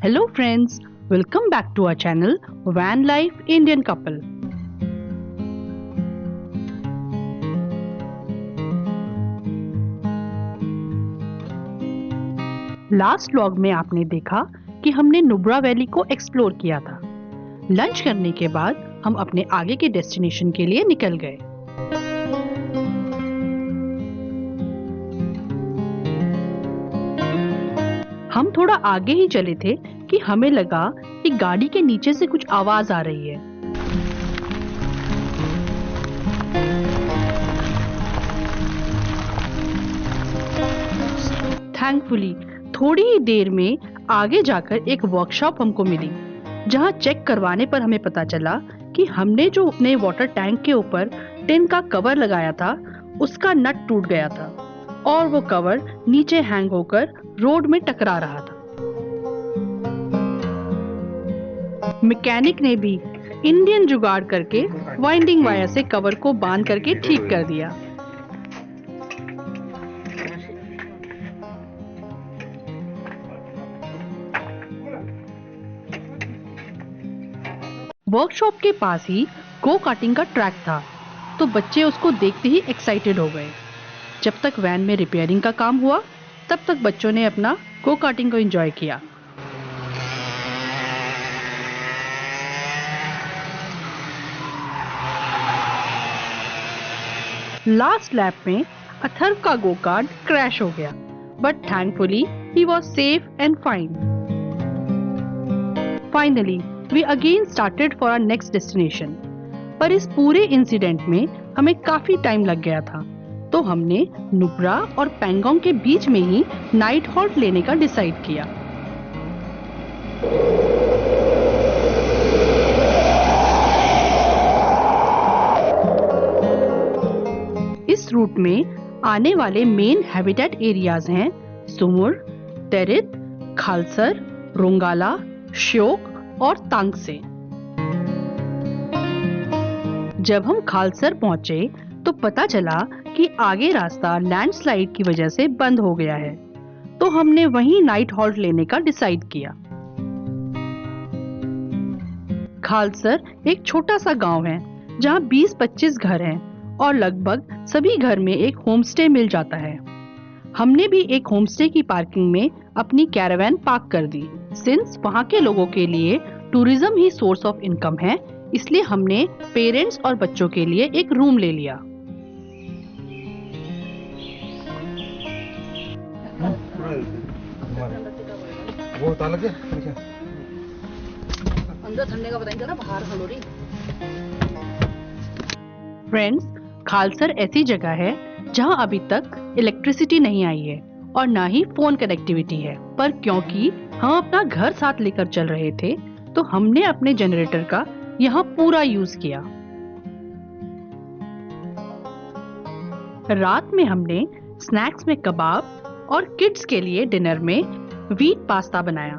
Hello friends, welcome back to our channel Van Life Indian Couple. Last vlog में आपने देखा कि हमने नुब्रा वैली को एक्सप्लोर किया था। लंच करने के बाद हम अपने आगे के डेस्टिनेशन के लिए निकल गए। हम थोड़ा आगे ही चले थे कि हमें लगा कि गाड़ी के नीचे से कुछ आवाज आ रही है। थैंकफुली थोड़ी ही देर में आगे जाकर एक वर्कशॉप हमको मिली, जहां चेक करवाने पर हमें पता चला कि हमने जो अपने वाटर टैंक के ऊपर टिन का कवर लगाया था उसका नट टूट गया था और वो कवर नीचे हैंग होकर रोड में टकरा रहा था। मैकेनिक ने भी इंडियन जुगाड़ करके वाइंडिंग वायर से कवर को बांध करके ठीक कर दिया। वर्कशॉप के पास ही गो कार्टिंग का ट्रैक था, तो बच्चे उसको देखते ही एक्साइटेड हो गए। जब तक वैन में रिपेयरिंग का काम हुआ तब तक बच्चों ने अपना गो कार्टिंग को एंजॉय किया। लास्ट लैप में अथर्व का गो कार्ट क्रैश हो गया, but thankfully he was safe and fine. Finally we again started for our next destination. पर इस पूरे इंसिडेंट में हमें काफी टाइम लग गया था, तो हमने नुब्रा और पैंगोंग के बीच में ही नाइट हॉल्ट लेने का डिसाइड किया। इस रूट में आने वाले मेन हैबिटेट एरियाज हैं सुमुर, तेरित, खालसर, रोंगाला, श्योक और तांगसे। जब हम खालसर पहुंचे तो पता चला कि आगे रास्ता लैंडस्लाइड की वजह से बंद हो गया है, तो हमने वहीं नाइट हॉल्ट लेने का डिसाइड किया। खालसर एक छोटा सा गांव है जहां 20-25 घर हैं और लगभग सभी घर में एक होमस्टे मिल जाता है। हमने भी एक होमस्टे की पार्किंग में अपनी कैरावैन पार्क कर दी। सिंस वहां के लोगों के लिए tourism he source of income है, इसलिए हमने पेरेंट्स और बच्चों के लिए एक रूम ले लिया। वो ताला क्या? अंदर ठंडे का बताएंगे ना, बाहर खलोरी। फ्रेंड्स, खालसर ऐसी जगह है जहां अभी तक इलेक्ट्रिसिटी नहीं आई है और ना ही फोन कनेक्टिविटी है, पर क्योंकि हम अपना घर साथ लेकर चल रहे थे तो हमने अपने जनरेटर का यहाँ पूरा यूज किया। रात में हमने स्नैक्स में कबाब और किड्स के लिए डिनर में व्हीट पास्ता बनाया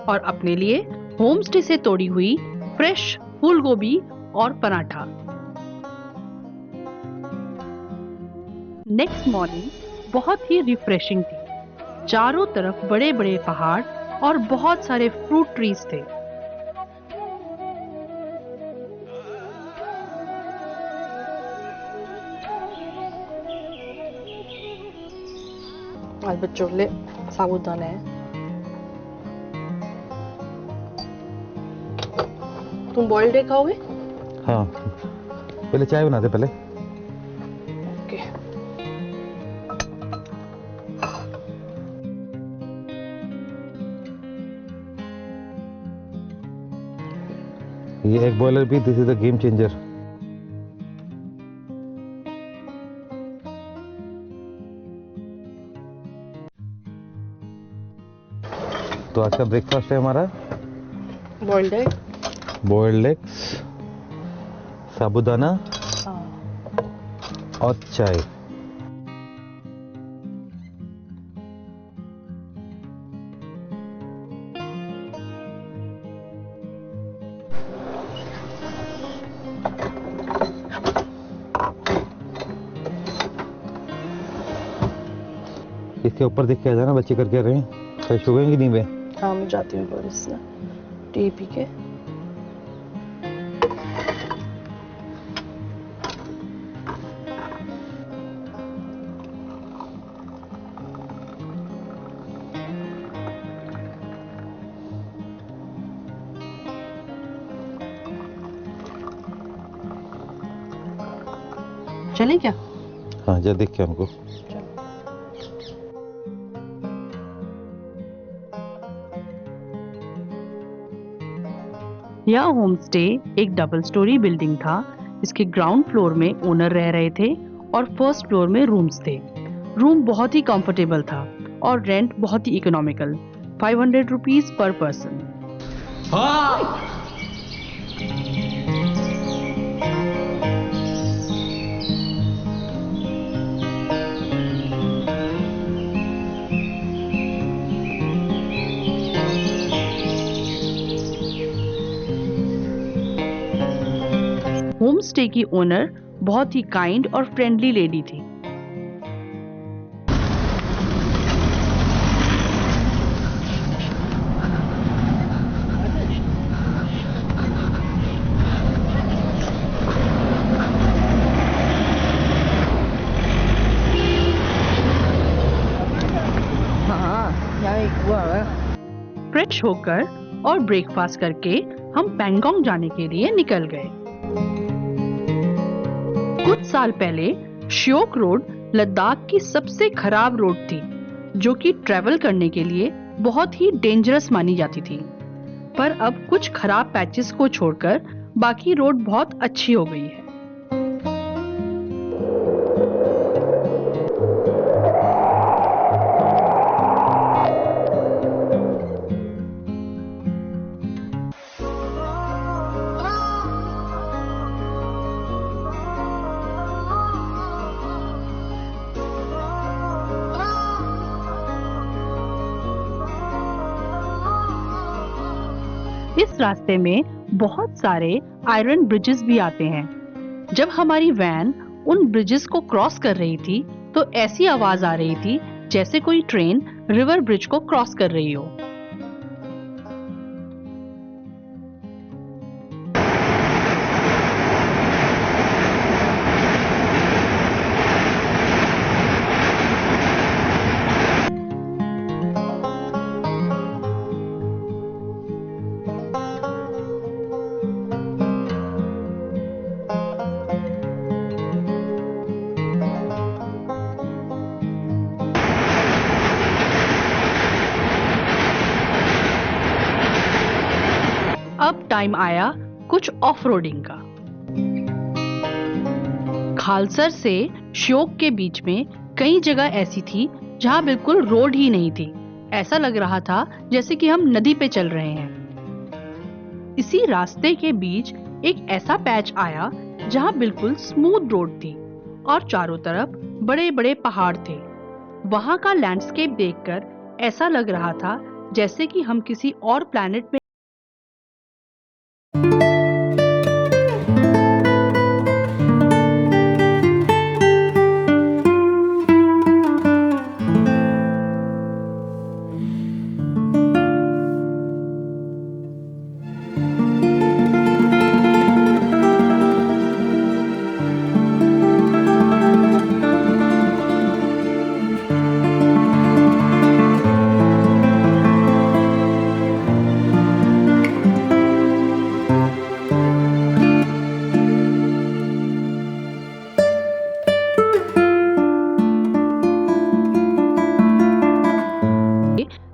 और अपने लिए होमस्टे से तोड़ी हुई फ्रेश फूल गोभी और पराठा। नेक्स्ट मॉर्निंग बहुत ही रिफ्रेशिंग थी। चारों तरफ बड़े बड़े पहाड़ और बहुत सारे फ्रूट ट्रीज थे। आज बच्चों के लिए साबूदाना है। तुम बॉइल्ड एग खाओगे? हाँ, पहले चाय बना दे पहले। ओके। ये एग बॉयलर भी this is the game changer. तो आज का ब्रेकफास्ट है हमारा बॉइल्ड एग्स, साबूदाना और चाय। इसके ऊपर देख के आ जाना बच्चे करके रहे हैं, फ्रेश हो गए कि नहीं वे? हाँ मैं जाती हूँ बस ना टी पी के। चले क्या? हाँ जा देख के हमको। यह होम स्टे एक डबल स्टोरी बिल्डिंग था। इसके ग्राउंड फ्लोर में ओनर रह रहे थे और फर्स्ट फ्लोर में रूम्स थे। रूम बहुत ही कंफर्टेबल था और रेंट बहुत ही economical, 500 rupees per person. Home stay की ओनर बहुत ही काइंड और फ्रेंडली लेडी थी। फ्रेश होकर और ब्रेकफास्ट करके हम पैंगोंग जाने के लिए निकल गए। कुछ साल पहले श्योक रोड लद्दाख की सबसे खराब रोड थी, जो कि ट्रैवल करने के लिए बहुत ही डेंजरस मानी जाती थी। पर अब कुछ खराब पैचेस को छोड़कर बाकी रोड बहुत अच्छी हो गई है। इस रास्ते में बहुत सारे आयरन ब्रिजेस भी आते हैं। जब हमारी वैन उन ब्रिजेस को क्रॉस कर रही थी तो ऐसी आवाज आ रही थी जैसे कोई ट्रेन रिवर ब्रिज को क्रॉस कर रही हो। अब टाइम आया कुछ ऑफ रोडिंग का। खालसर से श्योक के बीच में कई जगह ऐसी थी जहां बिल्कुल रोड ही नहीं थी। ऐसा लग रहा था जैसे कि हम नदी पे चल रहे हैं। इसी रास्ते के बीच एक ऐसा पैच आया जहां बिल्कुल स्मूथ रोड थी और चारों तरफ बड़े-बड़े पहाड़ थे। वहां का लैंडस्केप देखकर ऐसा लग रहा था जैसे कि हम किसी और प्लैनेट में।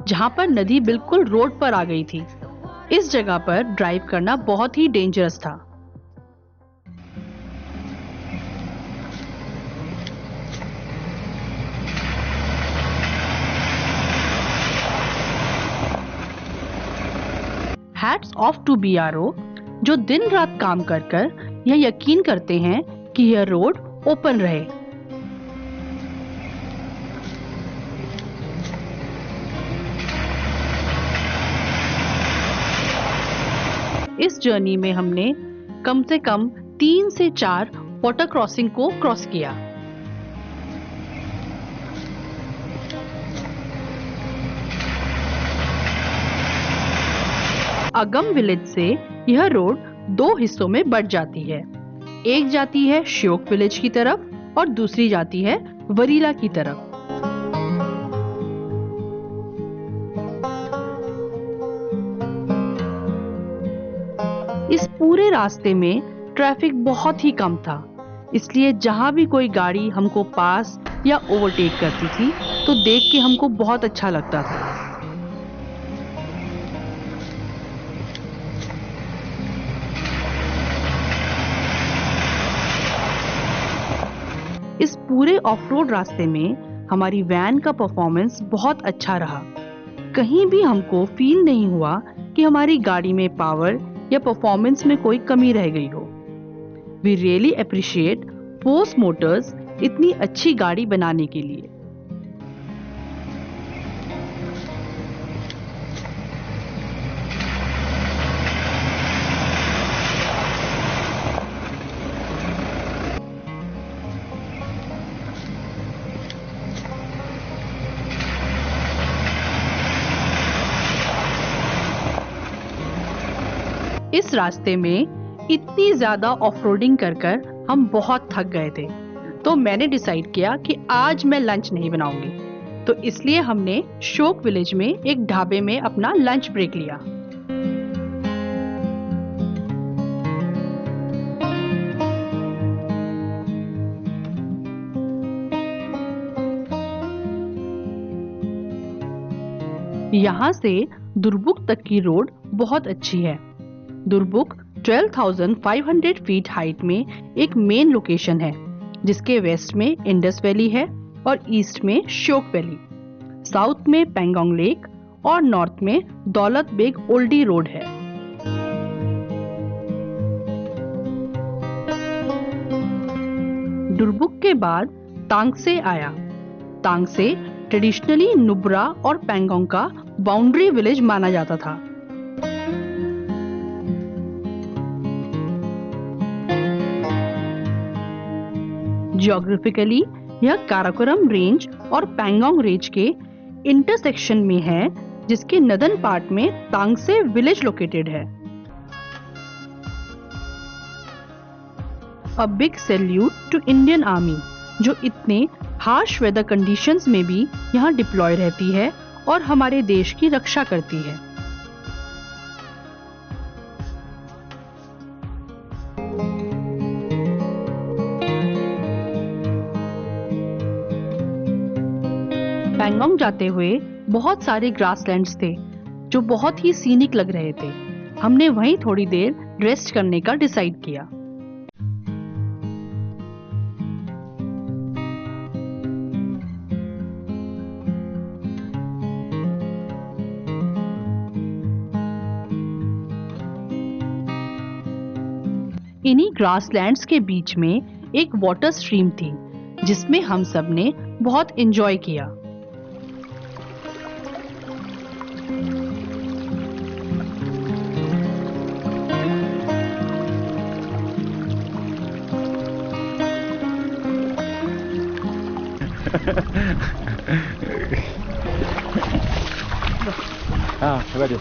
जहां पर नदी बिल्कुल रोड पर आ गई थी। इस जगह पर ड्राइव करना बहुत ही डेंजरस था। हैट्स ऑफ टू BRO जो दिन रात काम कर यह यकीन करते हैं कि यह रोड ओपन रहे। इस जर्नी में हमने कम से कम 3 से 4 वाटर क्रॉसिंग को क्रॉस किया। अगम विलेज से यह रोड दो हिस्सों में बढ़ जाती है। एक जाती है श्योक विलेज की तरफ और दूसरी जाती है वरीला की तरफ। इस पूरे रास्ते में ट्रैफिक बहुत ही कम था, इसलिए जहां भी कोई गाड़ी हमको पास या ओवरटेक करती थी तो देख के हमको बहुत अच्छा लगता था। इस पूरे ऑफ रोड रास्ते में हमारी वैन का परफॉर्मेंस बहुत अच्छा रहा। कहीं भी हमको फील नहीं हुआ कि हमारी गाड़ी में पावर या परफॉर्मेंस में कोई कमी रह गई हो। We really appreciate Force Motors इतनी अच्छी गाड़ी बनाने के लिए। इस रास्ते में इतनी ज्यादा ऑफ-रोडिंग कर हम बहुत थक गए थे, तो मैंने डिसाइड किया कि आज मैं लंच नहीं बनाऊंगी। तो इसलिए हमने श्योक विलेज में एक ढाबे में अपना लंच ब्रेक लिया। यहाँ से दुर्बुक तक की रोड बहुत अच्छी है। दुर्बुक 12,500 फीट हाइट में एक मेन लोकेशन है, जिसके वेस्ट में इंडस वैली है और ईस्ट में श्योक वैली, साउथ में पेंगोंग लेक और नॉर्थ में दौलत बेग ओल्डी रोड है। दुर्बुक के बाद तांगसे आया। तांगसे ट्रेडिशनली नुब्रा और पेंगोंग का बाउंड्री विलेज माना जाता था। जियोग्राफिकली यह काराकोरम रेंज और पेंगोंग रेंज के इंटरसेक्शन में है, जिसके नदन पार्ट में तांगसे विलेज लोकेटेड है। A big salute to Indian Army, जो इतने हार्श वेदर कंडीशंस में भी यहाँ डिप्लॉय रहती है और हमारे देश की रक्षा करती है। पेंगोंग जाते हुए बहुत सारे ग्रासलैंड्स थे जो बहुत ही सीनिक लग रहे थे। हमने वहीं थोड़ी देर रेस्ट करने का डिसाइड किया। इन्हीं ग्रासलैंड्स के बीच में एक वाटर स्ट्रीम थी, जिसमें हम सब ने बहुत एंजॉय किया। हाँ, ready.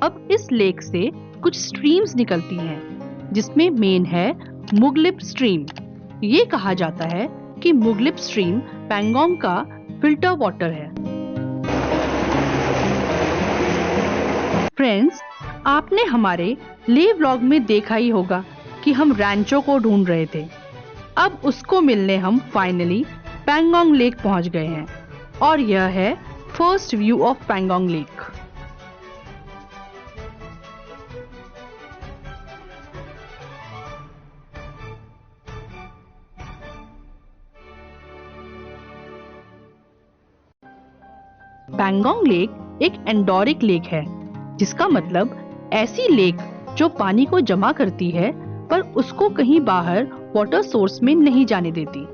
अब इस लेक से कुछ स्ट्रीम्स निकलती हैं, जिसमें मेन है मुगलिप स्ट्रीम। ये कहा जाता है कि मुगलिप स्ट्रीम पेंगोंग का फिल्टर वाटर है। फ्रेंड्स, आपने हमारे ले व्लॉग में देखा ही होगा कि हम रैंचो को ढूंढ रहे थे। अब उसको मिलने हम फाइनली पेंगोंग लेक पहुंच गए हैं और यह है first view of Pangong lake. Pangong lake एक एंडोरिक लेक है, जिसका मतलब ऐसी लेक जो पानी को जमा करती है पर उसको कहीं बाहर वाटर सोर्स में नहीं जाने देती।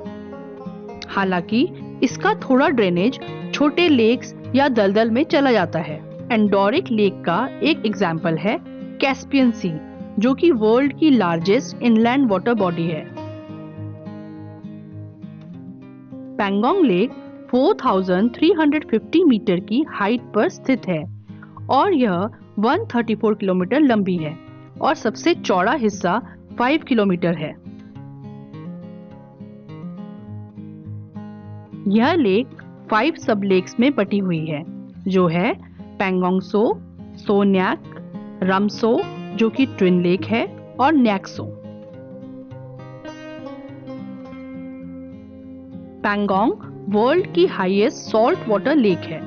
हालांकि इसका थोड़ा ड्रेनेज छोटे लेक्स या दलदल में चला जाता है। एंडोरिक लेक का एक एग्जाम्पल है कैस्पियन सी, जो कि वर्ल्ड की लार्जेस्ट इनलैंड वाटर बॉडी है। पैंगोंग लेक 4,350 मीटर की हाइट पर स्थित है और यह 134 किलोमीटर लंबी है और सबसे चौड़ा हिस्सा 5 किलोमीटर है। यह लेक 5 सब लेक्स में बटी हुई है, जो है पैंगोंग सो, सो न्याक, रमसो जो कि ट्विन लेक है, और न्याकसो। पैंगोंग वर्ल्ड की हाईएस्ट सॉल्ट वाटर लेक है।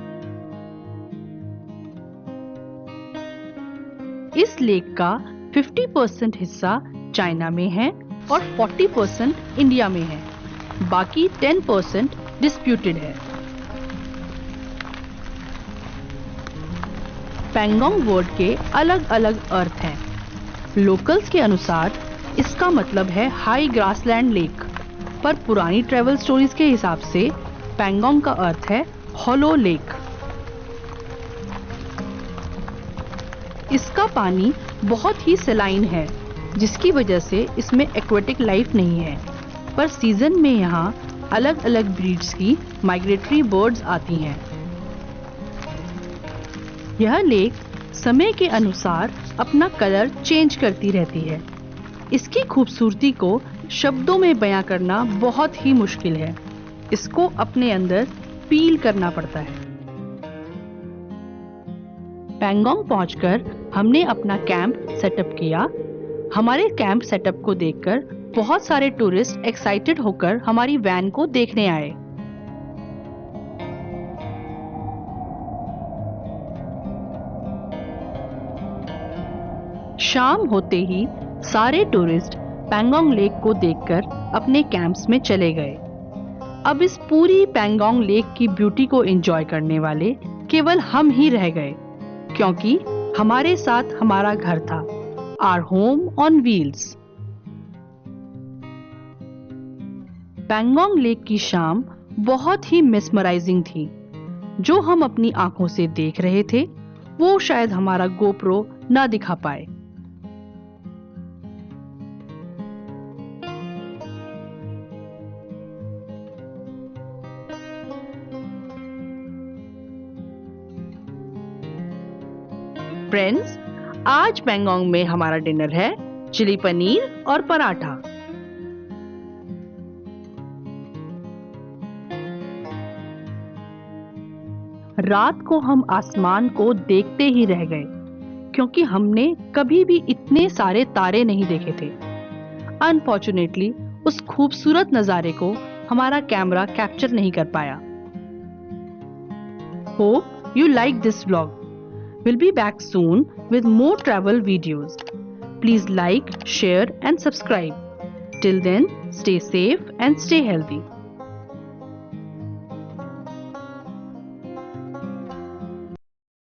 इस लेक का 50% हिस्सा चाइना में है और 40% इंडिया में है। बाकी 10% डिस्प्यूटेड है। पैंगोंग वर्ड के अलग अलग अर्थ हैं। लोकल्स के अनुसार इसका मतलब है हाई ग्रासलैंड लेक, पर पुरानी ट्रैवल स्टोरीज के हिसाब से पैंगोंग का अर्थ है हॉलो लेक। इसका पानी बहुत ही सलाइन है, जिसकी वजह से इसमें एक्वेटिक लाइफ नहीं है, पर सीजन में यहाँ अलग अलग ब्रीड्स की माइग्रेटरी बर्ड्स आती हैं। यह लेक समय के अनुसार अपना कलर चेंज करती रहती है। इसकी खूबसूरती को शब्दों में बयां करना बहुत ही मुश्किल है। इसको अपने अंदर फील करना पड़ता है। पैंगोंग पहुंचकर हमने अपना कैंप सेटअप किया। हमारे कैंप सेटअप को देखकर बहुत सारे टूरिस्ट एक्साइटेड होकर हमारी वैन को देखने आए। शाम होते ही सारे टूरिस्ट पैंगोंग लेक को देखकर अपने कैंप्स में चले गए। अब इस पूरी पैंगोंग लेक की ब्यूटी को एंजॉय करने वाले केवल हम ही रह गए, क्योंकि हमारे साथ हमारा घर था, our home on wheels. Pangong lake की शाम बहुत ही मेस्मराइजिंग थी। जो हम अपनी आंखों से देख रहे थे, वो शायद हमारा गोप्रो ना दिखा पाए। फ्रेंड्स, आज पैंगोंग में हमारा डिनर है चिली पनीर और पराठा। रात को हम आसमान को देखते ही रह गए, क्योंकि हमने कभी भी इतने सारे तारे नहीं देखे थे। अनफॉर्चुनेटली उस खूबसूरत नजारे को हमारा कैमरा कैप्चर नहीं कर पाया। Hope you like this vlog. We'll be back soon with more travel videos. Please like, share and subscribe. Till then, stay safe and stay healthy.